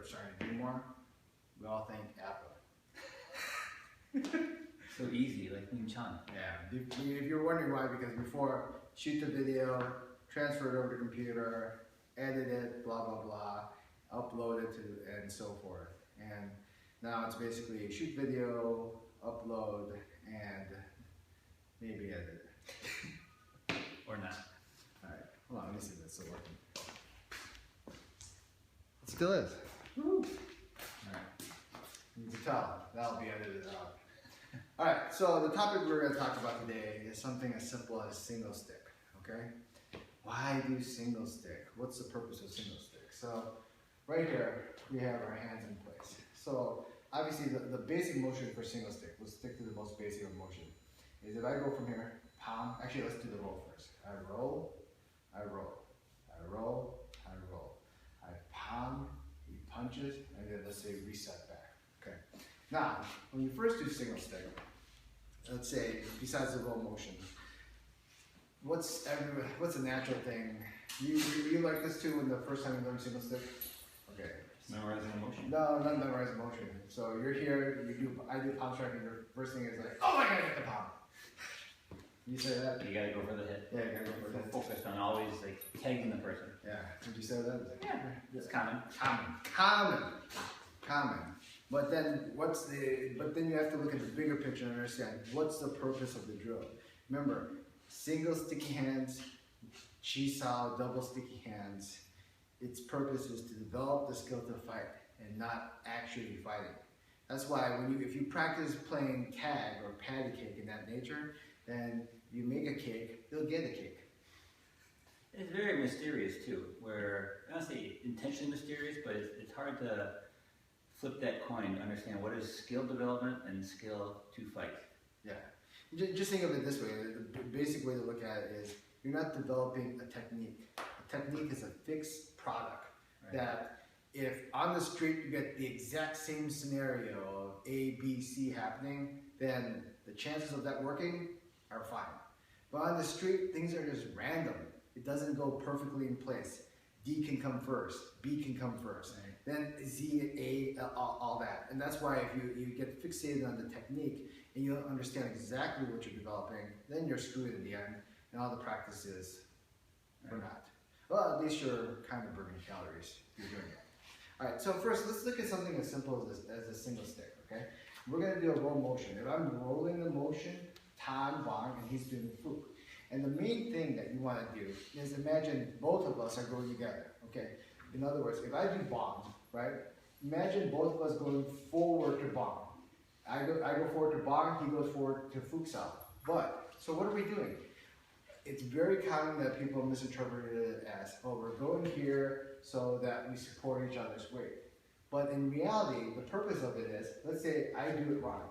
are starting to do more, we all think Apple. So easy, like Chun. Yeah, if you're wondering why, because before, shoot the video, transfer it over to computer, edit it, blah, blah, blah, upload it to, and so forth. And now it's basically shoot video, upload, and maybe edit it. Or not. All right, hold on, let me see if it's still working. It still is. Woo. All right, you can tell, that'll be edited out. All right, so the topic we're going to talk about today is something as simple as single stick, okay? Why do single stick? What's the purpose of single stick? So right here, we have our hands in place. So obviously the basic motion for single stick, we'll stick to the most basic of motion, is if I go from here, palm, actually let's do the roll first. I roll, I roll, I roll, I roll. I palm, he punches, and then let's say reset back, okay? Now, when you first do single stick, let's say, besides the roll motion, what's a natural thing? You like this too when the first time you learn single stick? Okay. Memorizing a motion? No, not memorizing motion. So you're here, I do palm striking, your first thing is like, oh, I gotta get the palm. You say that? You gotta go for the hit. Yeah, you gotta go for the hit. Focused on always like tagging the person. Yeah, did you say that? Like, Yeah, it's common. Common. But then you have to look at the bigger picture and understand what's the purpose of the drill. Remember, single sticky hands, chi sao, double sticky hands, its purpose is to develop the skill to fight and not actually fighting. That's why if you practice playing tag or patty cake in that nature, then you make a cake, you'll get a cake. It's very mysterious too, where, I don't say intentionally mysterious, but it's hard to flip that coin to understand what is skill development and skill to fight. Yeah. Just think of it this way. The basic way to look at it is you're not developing a technique. A technique is a fixed product, right? That if on the street you get the exact same scenario of A, B, C happening, then the chances of that working are fine. But on the street, things are just random. It doesn't go perfectly in place. D can come first, B can come first, right? Then Z, A, all that. And that's why if you get fixated on the technique and you don't understand exactly what you're developing, then you're screwed in the end, and all the practice is for not. Well, at least you're kind of burning calories if you're doing it. All right, so first let's look at something as simple as a single stick, okay? We're gonna do a roll motion. If I'm rolling the motion, tan, bang, and he's doing fuk. And the main thing that you want to do is imagine both of us are going together, okay? In other words, if I do bang, right? Imagine both of us going forward to bang. I go forward to bang, he goes forward to futsal. But, so what are we doing? It's very common that people misinterpret it as, oh, we're going here so that we support each other's weight. But in reality, the purpose of it is, let's say I do it wrong.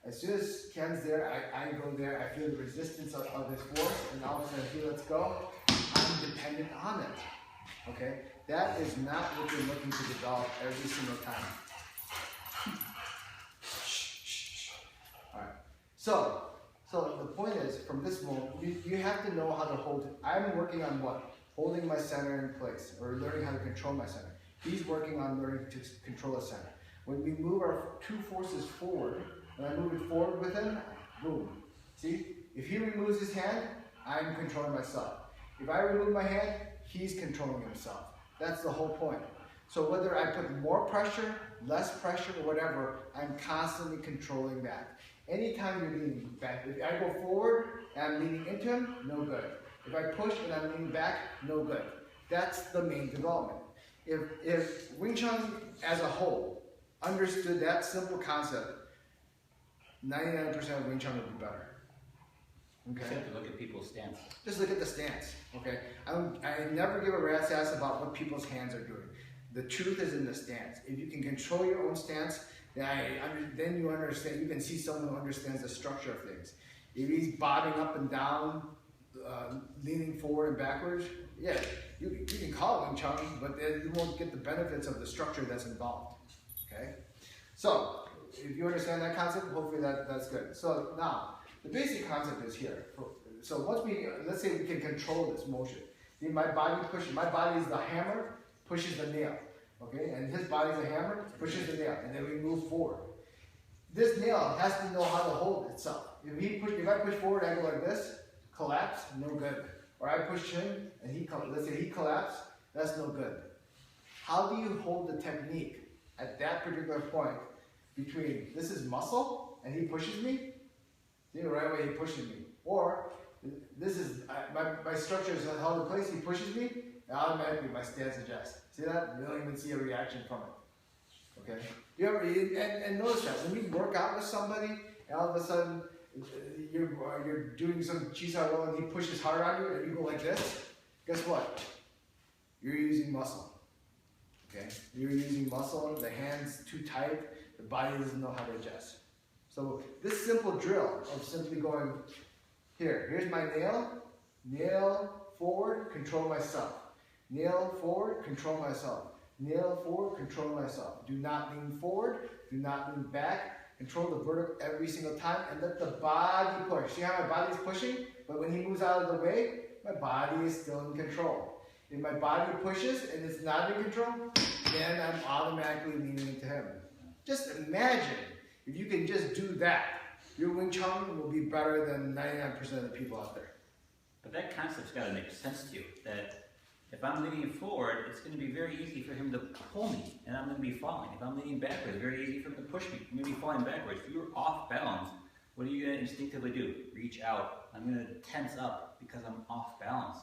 As soon as Ken's there, I go there, I feel the resistance of his force, and all of a sudden, hey, let's go. I'm dependent on it. Okay? That is not what you're looking to develop every single time. Alright. So the point is, from this moment, you have to know how to hold it. I'm working on what? Holding my center in place, or learning how to control my center. He's working on learning to control the center. When we move our two forces forward, when I move it forward with him, boom. See? If he removes his hand, I'm controlling myself. If I remove my hand, he's controlling himself. That's the whole point. So whether I put more pressure, less pressure, or whatever, I'm constantly controlling that. Anytime you're leaning back, if I go forward and I'm leaning into him, no good. If I push and I'm leaning back, no good. That's the main development. If Wing Chun as a whole understood that simple concept, 99% of Wing Chun would be better. Okay. You have to look at people's stance. Just look at the stance. Okay. I never give a rat's ass about what people's hands are doing. The truth is in the stance. If you can control your own stance, then you understand. You can see someone who understands the structure of things. If he's bobbing up and down, leaning forward and backwards, yeah, you can call it Wing Chun, but you won't get the benefits of the structure that's involved. Okay. So if you understand that concept, hopefully that's good. So now, the basic concept is here. So once let's say we can control this motion. My body is the hammer, pushes the nail. Okay, and his body's a hammer, pushes the nail, and then we move forward. This nail has to know how to hold itself. If I push forward, I go like this, collapse, no good. Or I push him, and let's say he collapsed, that's no good. How do you hold the technique at that particular point between this is muscle, and he pushes me, see the right way he pushes me, or this is, my structure is held in place, he pushes me, and automatically my stance adjusts. See that? You don't even see a reaction from it. Okay? And notice that, when you work out with somebody, and all of a sudden, you're doing some chisar roll and he pushes hard on you, and you go like this, guess what? You're using muscle. Okay? You're using muscle, the hand's too tight, the body doesn't know how to adjust. So this simple drill of simply going, here's my nail forward, control myself. Nail forward, control myself. Nail forward, control myself. Do not lean forward, do not lean back. Control the vertical every single time and let the body push. See how my body's pushing? But when he moves out of the way, my body is still in control. If my body pushes and it's not in control, then I'm automatically leaning into him. Just imagine if you can just do that, your Wing Chun will be better than 99% of the people out there. But that concept's got to make sense to you, that if I'm leaning forward, it's going to be very easy for him to pull me, and I'm going to be falling. If I'm leaning backwards, it's very easy for him to push me. I'm going to be falling backwards. If you're off balance, what are you going to instinctively do? Reach out. I'm going to tense up because I'm off balance.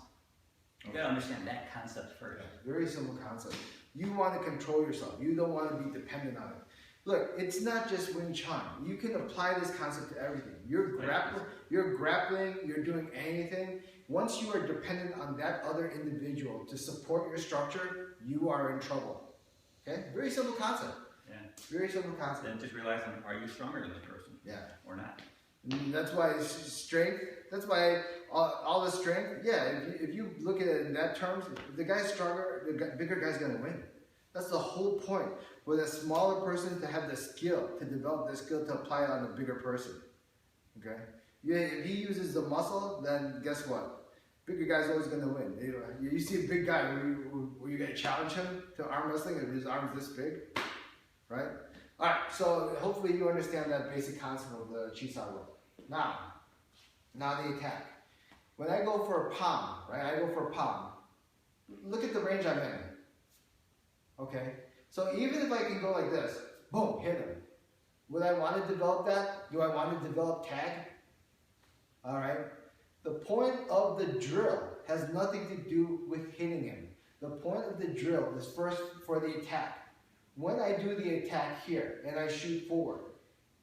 You got to understand that concept first. Very simple concept. You want to control yourself. You don't want to be dependent on it. Look, it's not just Wing Chun. You can apply this concept to everything. You're grappling, you're doing anything. Once you are dependent on that other individual to support your structure, you are in trouble. Okay? Very simple concept. Yeah. Very simple concept. Then just realizing, are you stronger than the person? Yeah. Or not? And that's why strength, that's why all the strength, yeah, if you look at it in that terms, the guy's stronger, the bigger guy's going to win. That's the whole point. For the smaller person to have the skill, to develop the skill to apply it on a bigger person. Okay? Yeah, if he uses the muscle, then guess what? Bigger guy's always going to win. You see a big guy where you got to challenge him to arm wrestling and his arm's this big, right? All right, so hopefully you understand that basic concept of the chisar roll. Now the attack. When I go for a palm, right? I go for a palm. Look at the range I'm in. Okay? So even if I can go like this, boom, hit him. Would I want to develop that? Do I want to develop tag? All right? The point of the drill has nothing to do with hitting him. The point of the drill is first for the attack. When I do the attack here and I shoot forward,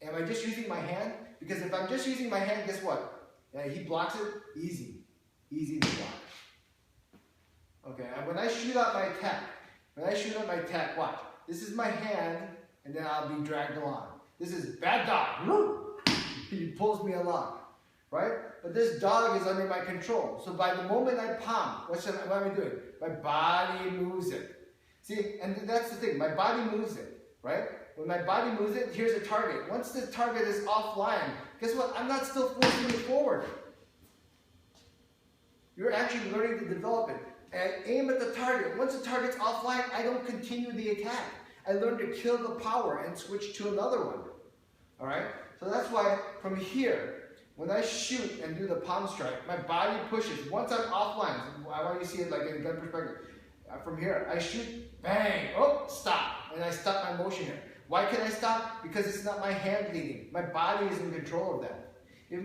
am I just using my hand? Because if I'm just using my hand, guess what? He blocks it, easy. Easy to block. Okay, and when I shoot out my attack, watch. This is my hand, and then I'll be dragged along. This is bad dog. He pulls me along, right? But this dog is under my control. So by the moment I palm, what am I doing? My body moves it. See, and that's the thing. My body moves it, right? When my body moves it, here's a target. Once the target is offline, guess what? I'm not still forcing it forward. You're actually learning to develop it. And aim at the target. Once the target's offline, I don't continue the attack. I learn to kill the power and switch to another one. All right? So that's why from here, when I shoot and do the palm strike, my body pushes. Once I'm offline, I want you to see it like in a gun perspective. From here, I shoot, bang, oh, stop. And I stop my motion here. Why can I stop? Because it's not my hand leading. My body is in control of that. If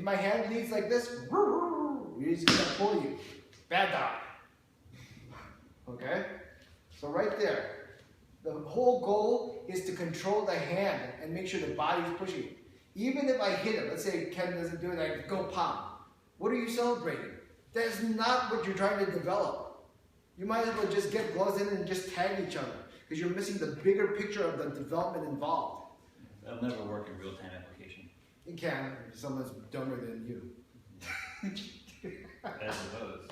my hand leads like this, he's going to pull you. Bad dog. Okay? So right there, the whole goal is to control the hand and make sure the body's pushing. Even if I hit him, let's say Ken doesn't do it, I go palm. What are you celebrating? That's not what you're trying to develop. You might as well just get gloves in and just tag each other because you're missing the bigger picture of the development involved. That'll never work in real-time application. It can if someone's dumber than you. I suppose.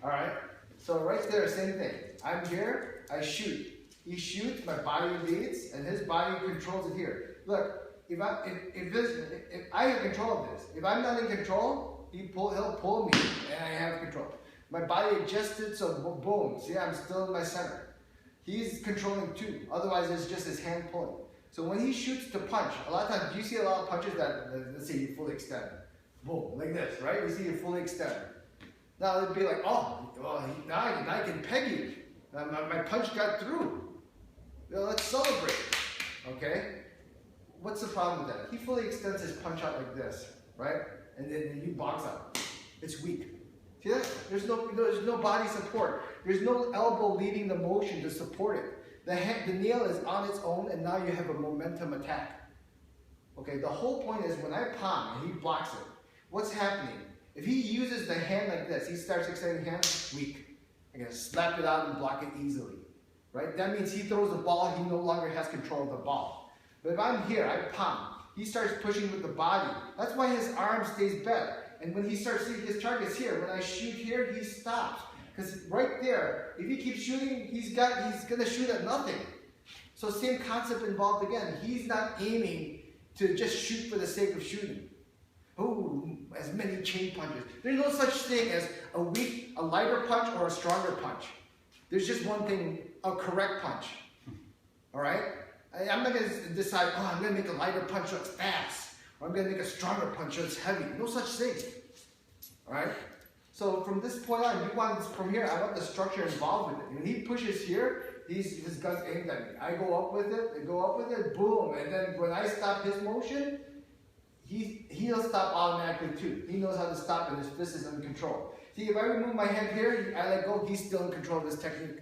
All right, so right there, same thing. I'm here, I shoot. He shoots, my body leads, and his body controls it here. Look, if I have control of this, if I'm not in control, he'll pull me, and I have control. My body adjusted, so boom, see, I'm still in my center. He's controlling too, otherwise it's just his hand pulling. So when he shoots to punch, a lot of times, do you see a lot of punches that, let's say you fully extend? Boom, like this, right? You see you fully extend. Now it'd be like, oh, well, now I can peg you. My punch got through. Let's celebrate, okay? What's the problem with that? He fully extends his punch out like this, right? And then you box out. It's weak. See that? There's no body support. There's no elbow leading the motion to support it. The nail is on its own, and now you have a momentum attack. Okay, the whole point is when I palm and he blocks it, what's happening? If he uses the hand like this, he starts extending hand, weak. I'm going to slap it out and block it easily. Right? That means he throws the ball, he no longer has control of the ball. But if I'm here, I palm, he starts pushing with the body. That's why his arm stays bent. And when he starts seeing his target's here, when I shoot here, he stops. Because right there, if he keeps shooting, he's going to shoot at nothing. So same concept involved again. He's not aiming to just shoot for the sake of shooting. Oh, as many chain punches. There's no such thing as a lighter punch or a stronger punch. There's just one thing, a correct punch. All right? I'm not going to decide, oh, I'm going to make a lighter punch so it's fast. Or I'm going to make a stronger punch so it's heavy. No such thing. All right? So from this point on, from here, I want the structure involved with it. When he pushes here, his gun's aimed at me. I go up with it, boom. And then when I stop his motion, he'll stop automatically too. He knows how to stop and his fist is under control. See, if I remove my hand here, I let go, he's still in control of his technique.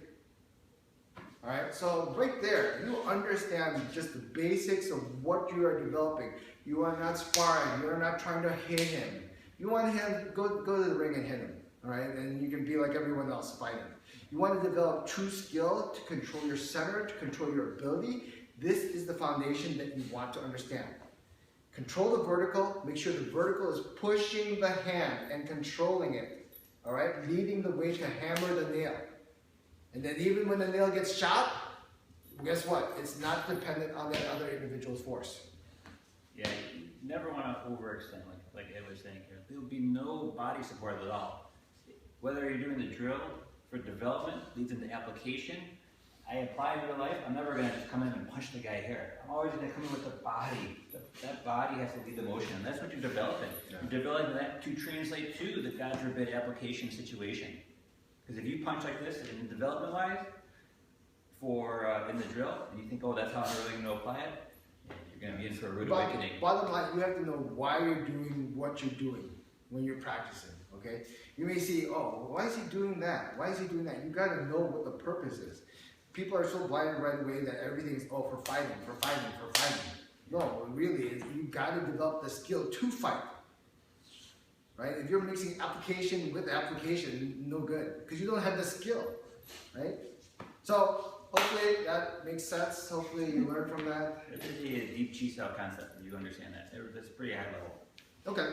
Alright, so right there, you understand just the basics of what you are developing. You are not sparring, you are not trying to hit him. You want him, go to the ring and hit him. Alright, and you can be like everyone else fighting. You want to develop true skill to control your center, to control your ability. This is the foundation that you want to understand. Control the vertical, make sure the vertical is pushing the hand and controlling it. Alright, leading the way to hammer the nail. And then even when the nail gets shot, guess what? It's not dependent on that other individual's force. Yeah, you never want to overextend, like Ed was saying here. There will be no body support at all. Whether you're doing the drill for development, leads into application, I apply it in real life, I'm never going to just come in and punch the guy here. I'm always going to come in with the body. That body has to lead the motion, and that's what you're developing. Yeah. You're developing that to translate to the God forbid application situation. Because if you punch like this in development-wise, in the drill, and you think, oh, that's how I'm really going to apply it, you're going to be in for a rude awakening. Bottom line, you have to know why you're doing what you're doing when you're practicing, okay? You may see, oh, why is he doing that? Why is he doing that? You got to know what the purpose is. People are so blinded right away that everything is, oh, for fighting. No, really, you got to develop the skill to fight. Right? If you're mixing application with application, no good, because you don't have the skill, right? So hopefully that makes sense. Hopefully you learn from that. It's a deep chi sao concept. You understand that. That's pretty high level. Okay.